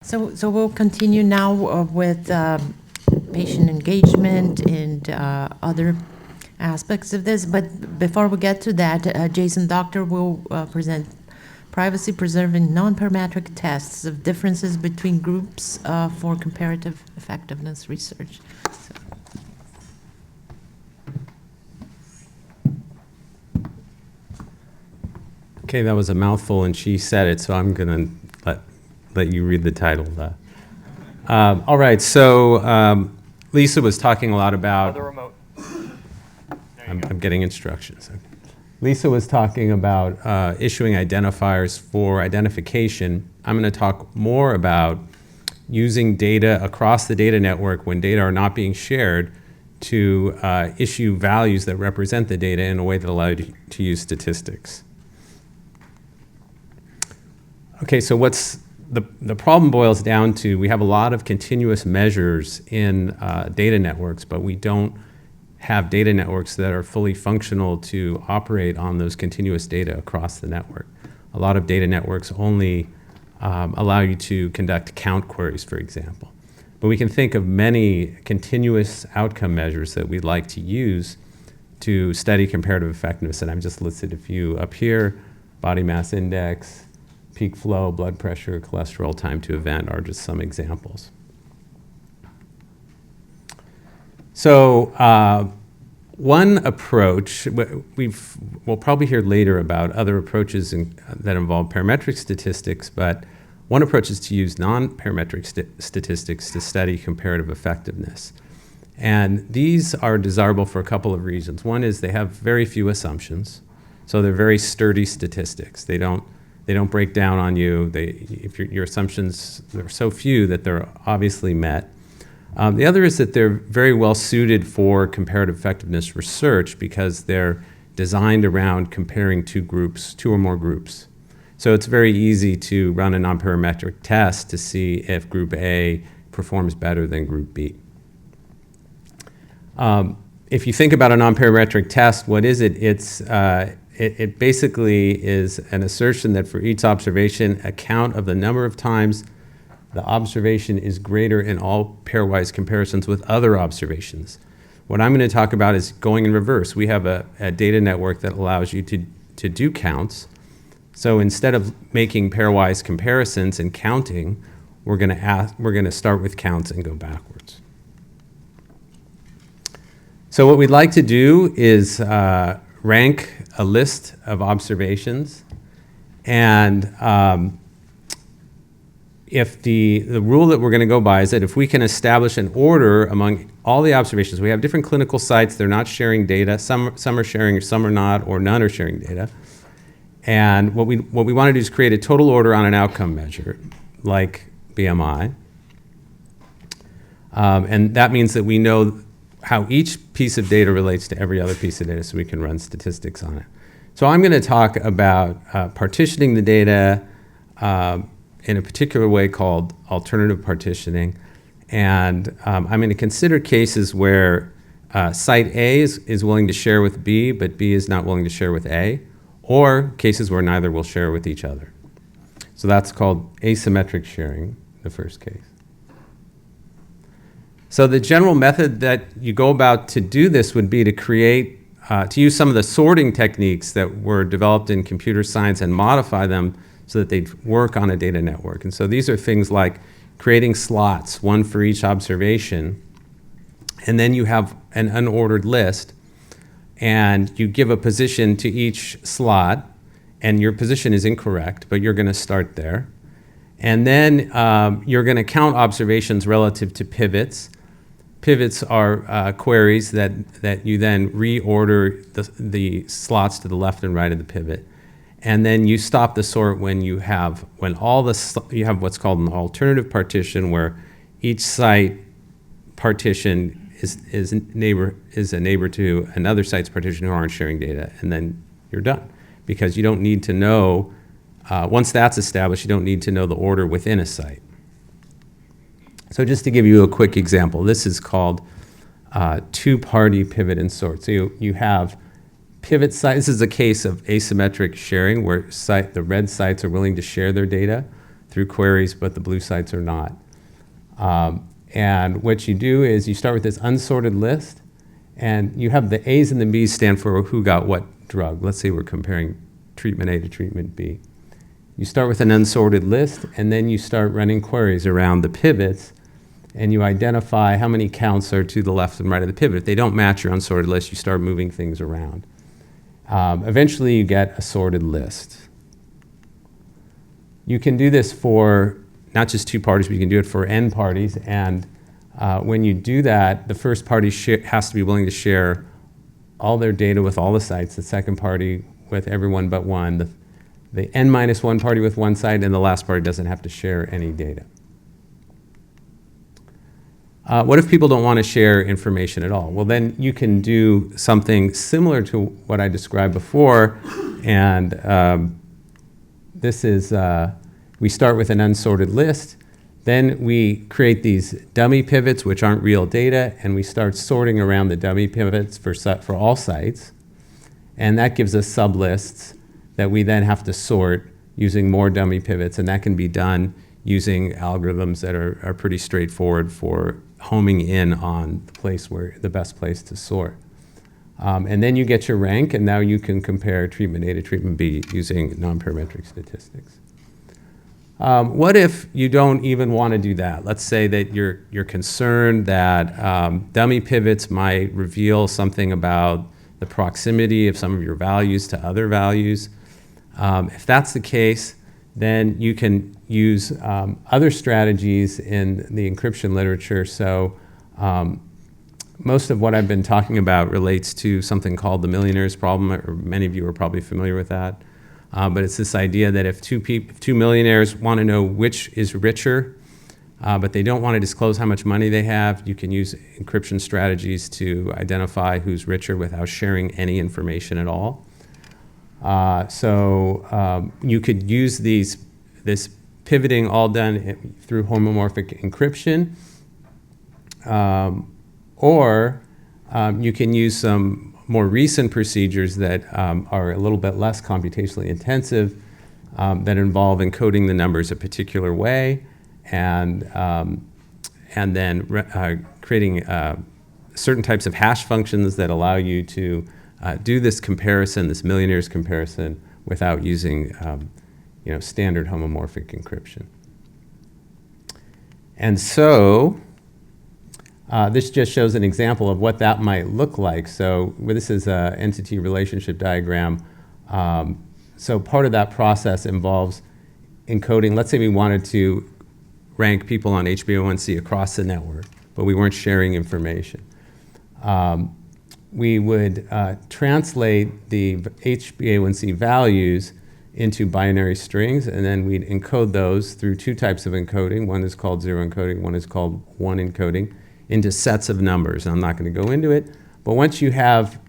So we'll continue now with patient engagement and other aspects of this. But before we get to that, Jason Doctor will present privacy-preserving non-parametric tests of differences between groups for comparative effectiveness research. So. Okay, that was a mouthful, and she said it, so I'm going to let you read the title. All right, so Lisa was talking a lot about... The remote. I'm getting instructions. Lisa was talking about issuing identifiers for identification. I'm going to talk more about using data across the data network when data are not being shared to issue values that represent the data in a way that allows you to use statistics. Okay, so what's the problem boils down to, we have a lot of continuous measures in data networks, but we don't have data networks that are fully functional to operate on those continuous data across the network. A lot of data networks only allow you to conduct count queries, for example. But we can think of many continuous outcome measures that we'd like to use to study comparative effectiveness, and I've just listed a few up here. Body mass index, peak flow, blood pressure, cholesterol, time to event are just some examples. So one approach, we'll probably hear later about other approaches that involve parametric statistics, but one approach is to use non-parametric statistics to study comparative effectiveness. And these are desirable for a couple of reasons. One is they have very few assumptions, so they're very sturdy statistics. They don't break down on you. If your assumptions are so few that they're obviously met. The other is that they're very well suited for comparative effectiveness research because they're designed around comparing two or more groups. So it's very easy to run a nonparametric test to see if group A performs better than group B. If you think about a nonparametric test, what is it? It basically is an assertion that for each observation, a count of the number of times the observation is greater in all pairwise comparisons with other observations. What I'm going to talk about is going in reverse. We have a data network that allows you to do counts. So instead of making pairwise comparisons and counting, we're going to start with counts and go backwards. So what we'd like to do is rank a list of observations, and if the rule that we're going to go by is that if we can establish an order among all the observations, we have different clinical sites, they're not sharing data, some are sharing, some are not, or none are sharing data. And what we want to do is create a total order on an outcome measure, like BMI. And that means that we know how each piece of data relates to every other piece of data so we can run statistics on it. So I'm going to talk about partitioning the data in a particular way called alternative partitioning. And I'm going to consider cases where site A is willing to share with B, but B is not willing to share with A, or cases where neither will share with each other. So that's called asymmetric sharing, the first case. So the general method that you go about to do this would be to create, to use some of the sorting techniques that were developed in computer science and modify them so that they'd work on a data network. And so these are things like creating slots, one for each observation, and then you have an unordered list, and you give a position to each slot, and your position is incorrect, but you're going to start there. And then you're going to count observations relative to pivots. Pivots are queries that you then reorder the slots to the left and right of the pivot. And then you stop the sort when you have what's called an alternative partition, where each site partition is a neighbor to another site's partition who aren't sharing data, and then you're done. Because you don't need to know, once that's established, you don't need to know the order within a site. So just to give you a quick example, this is called two-party pivot and sort. So you have pivot sites. This is a case of asymmetric sharing where the red sites are willing to share their data. through queries, but the blue sites are not. And what you do is you start with this unsorted list, and you have the A's and the B's stand for who got what drug. Let's say we're comparing treatment A to treatment B. You start with an unsorted list, and then you start running queries around the pivots, and you identify how many counts are to the left and right of the pivot. If they don't match your unsorted list, you start moving things around. Eventually, you get a sorted list. You can do this for not just two parties, but you can do it for n parties. And when you do that, the first party has to be willing to share all their data with all the sites, the second party with everyone but one, the n-1 party with one site, and the last party doesn't have to share any data. What if people don't want to share information at all? Well, then you can do something similar to what I described before, and this is, we start with an unsorted list, then we create these dummy pivots, which aren't real data, and we start sorting around the dummy pivots for all sites, and that gives us sublists that we then have to sort using more dummy pivots, and that can be done using algorithms that are pretty straightforward for homing in on the best place to sort. And then you get your rank, and now you can compare treatment A to treatment B using nonparametric statistics. What if you don't even want to do that? Let's say that you're concerned that dummy pivots might reveal something about the proximity of some of your values to other values. If that's the case, then you can use other strategies in the encryption literature. So most of what I've been talking about relates to something called the Millionaires problem, or many of you are probably familiar with that. But it's this idea that if two millionaires want to know which is richer, but they don't want to disclose how much money they have, you can use encryption strategies to identify who's richer without sharing any information at all. You could use this pivoting all done through homomorphic encryption, or you can use some more recent procedures that are a little bit less computationally intensive, that involve encoding the numbers a particular way, and then creating certain types of hash functions that allow you to do this comparison, this Millionaires comparison, without using standard homomorphic encryption. And so this just shows an example of what that might look like. So this is an entity relationship diagram. So part of that process involves encoding. Let's say we wanted to rank people on HbA1c across the network, but we weren't sharing information. We would translate the HbA1c values into binary strings, and then we'd encode those through two types of encoding. One is called zero encoding, one is called one encoding, into sets of numbers. I'm not going to go into it, but once you have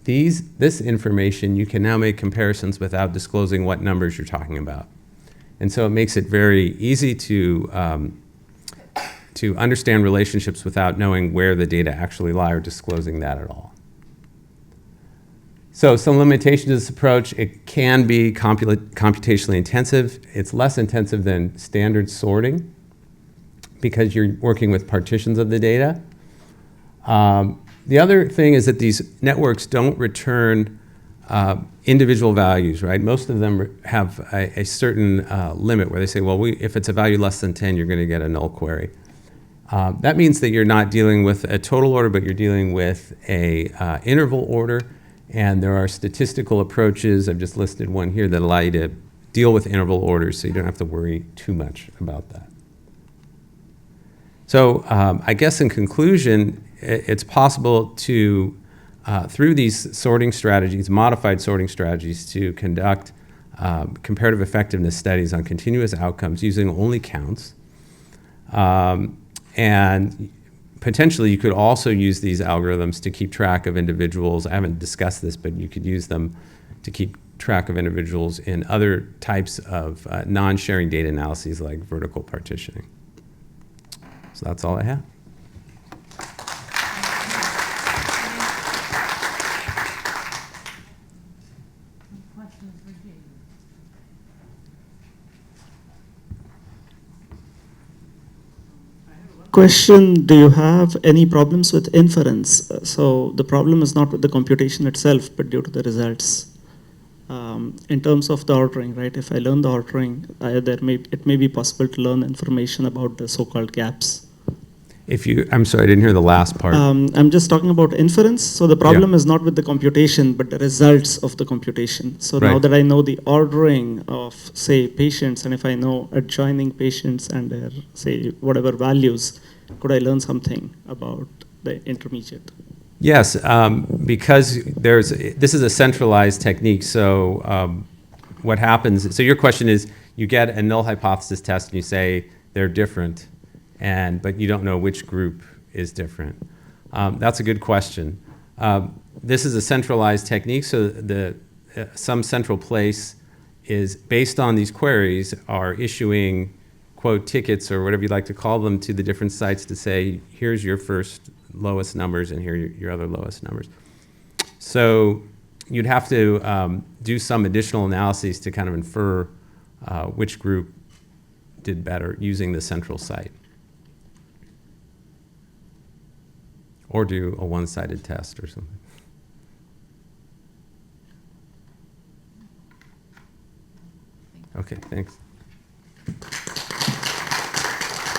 this information, you can now make comparisons without disclosing what numbers you're talking about. And so it makes it very easy to understand relationships without knowing where the data actually lie or disclosing that at all. So some limitations of this approach: it can be computationally intensive. It's less intensive than standard sorting because you're working with partitions of the data. The other thing is that these networks don't return individual values, right? Most of them have a certain limit where they say, well, if it's a value less than 10, you're going to get a null query. That means that you're not dealing with a total order, but you're dealing with a interval order. And there are statistical approaches, I've just listed one here, that allow you to deal with interval orders so you don't have to worry too much about that. So I guess in conclusion, it's possible to, through these sorting strategies, modified sorting strategies, to conduct comparative effectiveness studies on continuous outcomes using only counts. And potentially, you could also use these algorithms to keep track of individuals. I haven't discussed this, but you could use them to keep track of individuals in other types of non-sharing data analyses like vertical partitioning. So that's all I have. question, do you have any problems with inference? So the problem is not with the computation itself, but due to the results. In terms of the ordering, right? If I learn the ordering, it may be possible to learn information about the so-called gaps. I'm sorry, I didn't hear the last part. I'm just talking about inference. So the problem is not with the computation, but the results of the computation. So now that I know the ordering of, say, patients, and if I know adjoining patients and their, say, whatever values, could I learn something about the intermediate? Yes, because this is a centralized technique. So what happens? So your question is, you get a null hypothesis test, and you say they're different, but you don't know which group is different. That's a good question. This is a centralized technique, so some central place is based on these queries are issuing quote tickets or whatever you'd like to call them to the different sites to say, here's your first lowest numbers and here are your other lowest numbers. So you'd have to do some additional analyses to kind of infer which group did better using the central site. Or do a one-sided test or something. Okay, thanks.